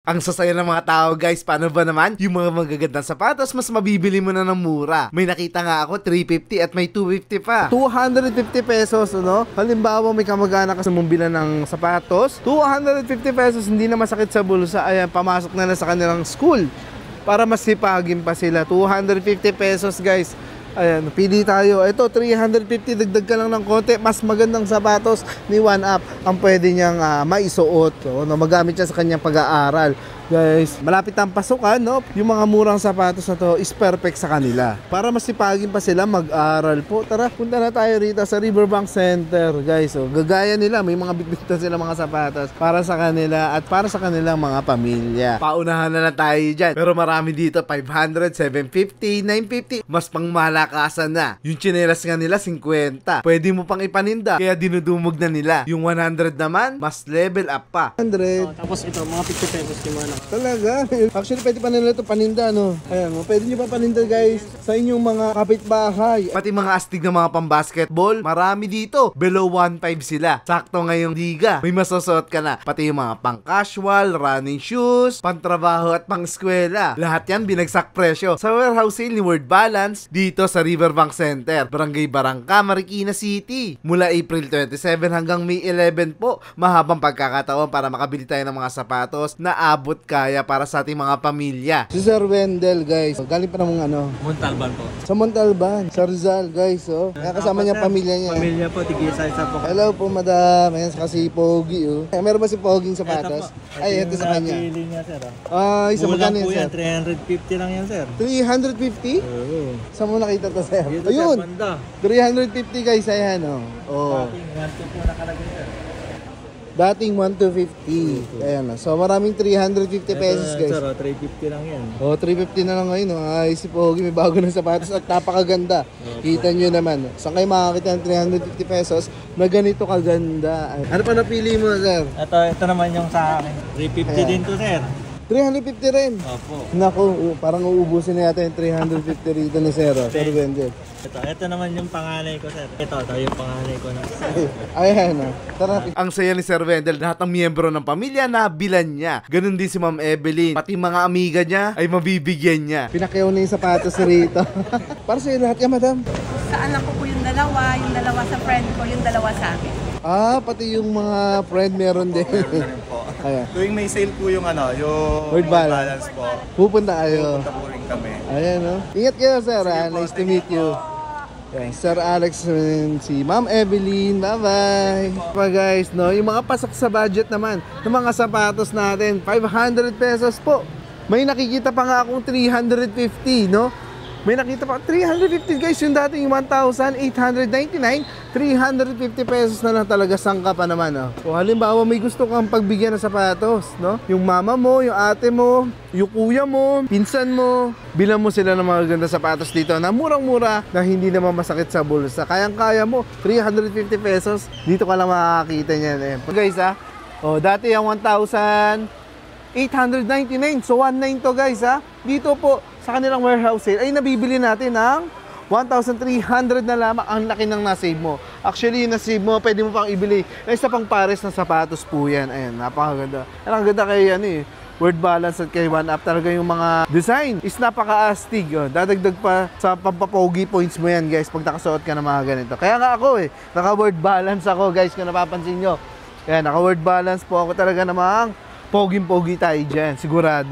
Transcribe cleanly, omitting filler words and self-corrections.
Ang sasaya ng mga tao guys, paano ba naman? Yung mga magagandang sapatos, mas mabibili mo na ng mura. May nakita nga ako, 350 at may 250 pa. 250 pesos, ano? Halimbawa may kamag-anak ka sa mumbilan ng sapatos, 250 pesos, hindi na masakit sa bulsa. Ayan, pamasok na sa kanilang school para masipagin pa sila. 250 pesos guys. Ayan, pili tayo. Ito, 350, dagdag ka lang ng konti. Mas magandang sapatos ni One Up ang pwede niyang maisuot. So, magamit siya sa kanyang pag-aaral. Guys, malapit ang pasukan, no? Yung mga murang sapatos na to is perfect sa kanila. Para masipagin pa sila mag-aral po. Tara, punta na tayo rito sa Riverbank Center, guys. So, gagaya nila, may mga bitbit na sila mga sapatos para sa kanila at para sa kanilang mga pamilya. Paunahan na lang tayo dyan. Pero marami dito, 500, 750, 950. Mas pang malakasan na. Yung tsinelas nga nila, 50. Pwede mo pang ipaninda, kaya dinudumog na nila. Yung 100 naman, mas level up pa. 100. Oh, tapos ito, mga 50 pesos yung mga talaga. Actually, pwede pa nila ito paninda, no? Ayan, pwede nyo pa paninda, guys, sa inyong mga kapitbahay. Pati mga astig na mga pambasketball, marami dito. Below 1.5 sila. Sakto ngayong liga. May masasuot ka na. Pati yung mga pang-casual, running shoes, pang-trabaho at pang-eskwela. Lahat yan binagsak presyo. Sa warehouse sale ni Word Balance, dito sa Riverbank Center, Barangay Barangka, Marikina City. Mula April 27 hanggang May 11 po. Mahabang pagkakataon para makabili tayo ng mga sapatos na abot kaya para sa ating mga pamilya. Si Sir Wendell, guys. Galing pa namang Montalban po. Sa Montalban. Sa Rizal, guys. Oh. Kaya kasama niya pamilya niya. Pamilya po, tigisa-isa po. Hello po, madam. Ayan kasi Pogi, oh. Meron ba si Poging sapatos? Ay, ito sa kanya. Napili niya, sir. Isa magkano yan, sir? 350 lang yan, sir. 350? Oo. Saan mo nakita to, sir? Dito, ayun. sir, banda. 350, guys. Ayan, oh. Oh. Dating 1 po nakalagay, sir. Dating 1,250. Ayan na. So maraming 350 pesos, guys. Sir, 350 lang yan. 350 na lang ngayon. Ay, si Pogi may bago ng sapatos at napakaganda. Kita nyo naman. Saan kayo makakita ng 350 pesos na ganito kaganda? Ano pa napili mo, sir? Ito naman yung sa akin. 350 din to, sir. 350 rin. Opo. Naku, parang uubusin na yata yung 350 rito ni Sir. Sir Wendell. Ito naman yung panganay ko, sir. Ito yung panganay ko na. Ayan, tara. Ang saya ni Sir Wendell, lahat ng miyembro ng pamilya na bilan niya. Ganun din si Ma'am Evelyn. Pati mga amiga niya ay mabibigyan niya. Pinakyaw na yung sapatos rito. Para sa'yo lahat yan, madam. Sa anak ko po yung dalawa sa friend ko, yung dalawa sa akin. Pati yung mga friend meron din. Ayan. Tuwing may sale po yung yung Word Balance po. Pupunta kayo. Pupunta po rin kami. Ayan, no? Ingat kayo, sir. Nice to meet you. Ayan, Sir Alex and si Ma'am Evelyn. Bye-bye. Guys, no? Yung mga pasok sa budget naman ng mga sapatos natin, 500 pesos po. May nakikita pa nga akong 350, no? May nakita pa 350, guys. Yung dating 1,899, 350 pesos na lang talaga, sangka pa naman, no? O halimbawa may gusto kang pagbigyan ng sapatos, no? Yung mama mo, yung ate mo, yung kuya mo, pinsan mo, bilang mo sila ng mga ganda sapatos dito na murang-mura, na hindi naman masakit sa bulsa. Kayang-kaya mo, 350 pesos, dito ka lang makakita niyan, eh. Guys, dati yung 1,899, so 1,900 to, guys, dito po sa kanilang warehouse sale ay nabibili natin ng 1,300 na lamang. Ang laki ng nasave mo. Actually, yung nasave mo, pwede mo pang ibili isa pang pares ng sapatos po yan. Ayan, napakaganda. Ang ganda kay Word Balance at kay One Up. Talaga yung mga design is napaka-astig. Dadagdag pa sa pampapogi points mo yan, guys, pag nakasuot ka ng mga ganito. Kaya nga ako, naka-Word Balance ako, guys, kung napapansin nyo. Kaya naka-Word Balance po ako, talaga namang poging-pogi tayo dyan, sigurado.